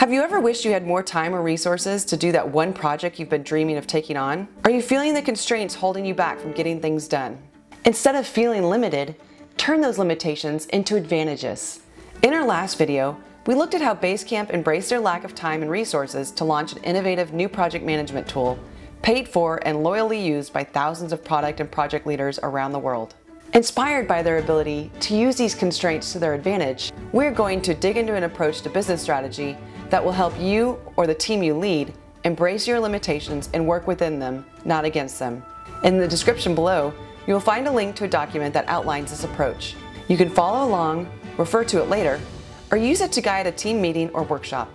Have you ever wished you had more time or resources to do that one project you've been dreaming of taking on? Are you feeling the constraints holding you back from getting things done? Instead of feeling limited, turn those limitations into advantages. In our last video, we looked at how Basecamp embraced their lack of time and resources to launch an innovative new project management tool, paid for and loyally used by thousands of product and project leaders around the world. Inspired by their ability to use these constraints to their advantage, we're going to dig into an approach to business strategy that will help you or the team you lead embrace your limitations and work within them, not against them. In the description below, you will find a link to a document that outlines this approach. You can follow along, refer to it later, or use it to guide a team meeting or workshop.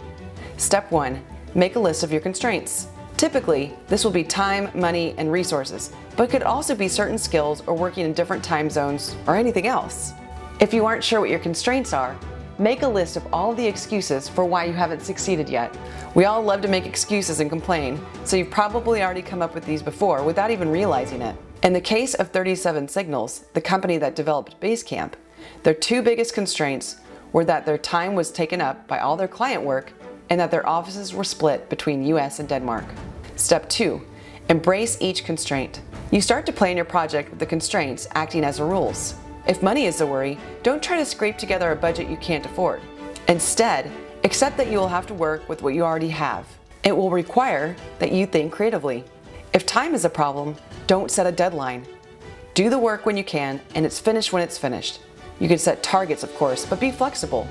Step 1. Make a list of your constraints. Typically, this will be time, money, and resources, but could also be certain skills or working in different time zones or anything else. If you aren't sure what your constraints are, make a list of all the excuses for why you haven't succeeded yet. We all love to make excuses and complain, so you've probably already come up with these before without even realizing it. In the case of 37 Signals, the company that developed Basecamp, their two biggest constraints were that their time was taken up by all their client work and that their offices were split between US and Denmark. Step 2. Embrace each constraint. You start to plan your project with the constraints acting as the rules. If money is the worry, don't try to scrape together a budget you can't afford. Instead, accept that you will have to work with what you already have. It will require that you think creatively. If time is a problem, don't set a deadline. Do the work when you can, and it's finished when it's finished. You can set targets, of course, but be flexible.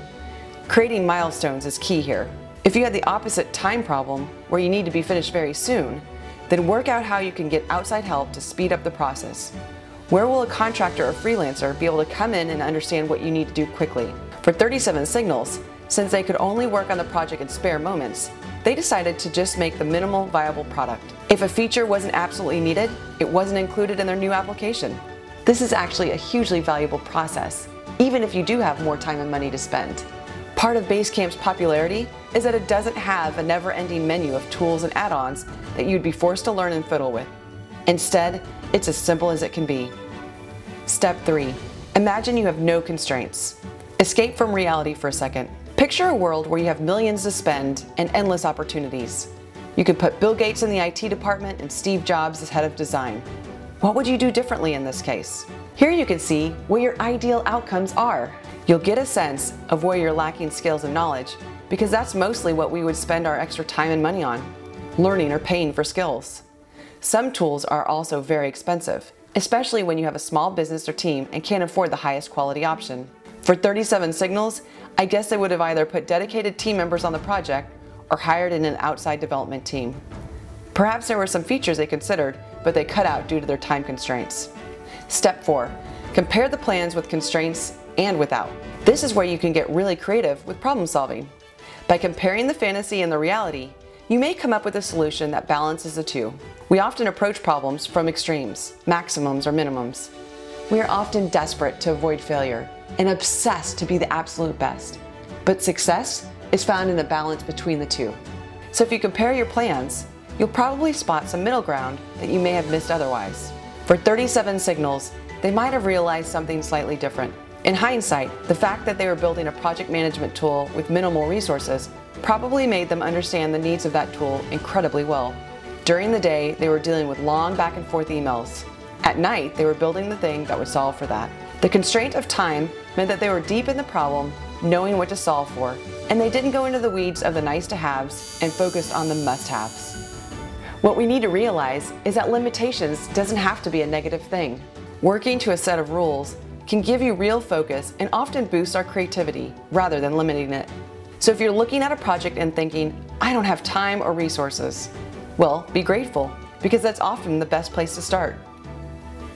Creating milestones is key here. If you have the opposite time problem, where you need to be finished very soon, then work out how you can get outside help to speed up the process. Where will a contractor or freelancer be able to come in and understand what you need to do quickly? For 37 Signals, since they could only work on the project in spare moments, they decided to just make the minimal viable product. If a feature wasn't absolutely needed, it wasn't included in their new application. This is actually a hugely valuable process, even if you do have more time and money to spend. Part of Basecamp's popularity is that it doesn't have a never-ending menu of tools and add-ons that you'd be forced to learn and fiddle with. Instead, it's as simple as it can be. Step 3. Imagine you have no constraints. Escape from reality for a second. Picture a world where you have millions to spend and endless opportunities. You could put Bill Gates in the IT department and Steve Jobs as head of design. What would you do differently in this case? Here you can see what your ideal outcomes are. You'll get a sense of where you're lacking skills and knowledge, because that's mostly what we would spend our extra time and money on, learning or paying for skills. Some tools are also very expensive, especially when you have a small business or team and can't afford the highest quality option. For 37 Signals, I guess they would have either put dedicated team members on the project or hired in an outside development team. Perhaps there were some features they considered, but they cut out due to their time constraints. Step 4. Compare the plans with constraints and without. This is where you can get really creative with problem solving. By comparing the fantasy and the reality, you may come up with a solution that balances the two. We often approach problems from extremes, maximums or minimums. We are often desperate to avoid failure and obsessed to be the absolute best. But success is found in the balance between the two. So if you compare your plans, you'll probably spot some middle ground that you may have missed otherwise. For 37 Signals, they might have realized something slightly different. In hindsight, the fact that they were building a project management tool with minimal resources probably made them understand the needs of that tool incredibly well. During the day, they were dealing with long back and forth emails. At night, they were building the thing that would solve for that. The constraint of time meant that they were deep in the problem, knowing what to solve for, and they didn't go into the weeds of the nice-to-haves and focused on the must-haves. What we need to realize is that limitations doesn't have to be a negative thing. Working to a set of rules can give you real focus and often boost our creativity rather than limiting it. So if you're looking at a project and thinking, I don't have time or resources, well, be grateful, because that's often the best place to start.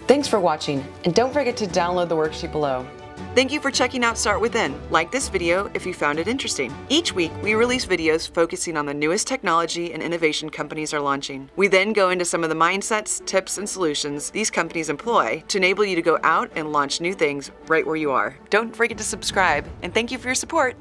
Thanks for watching, and don't forget to download the worksheet below. Thank you for checking out Start Within. Like this video if you found it interesting. Each week, we release videos focusing on the newest technology and innovation companies are launching. We then go into some of the mindsets, tips, and solutions these companies employ to enable you to go out and launch new things right where you are. Don't forget to subscribe, and thank you for your support.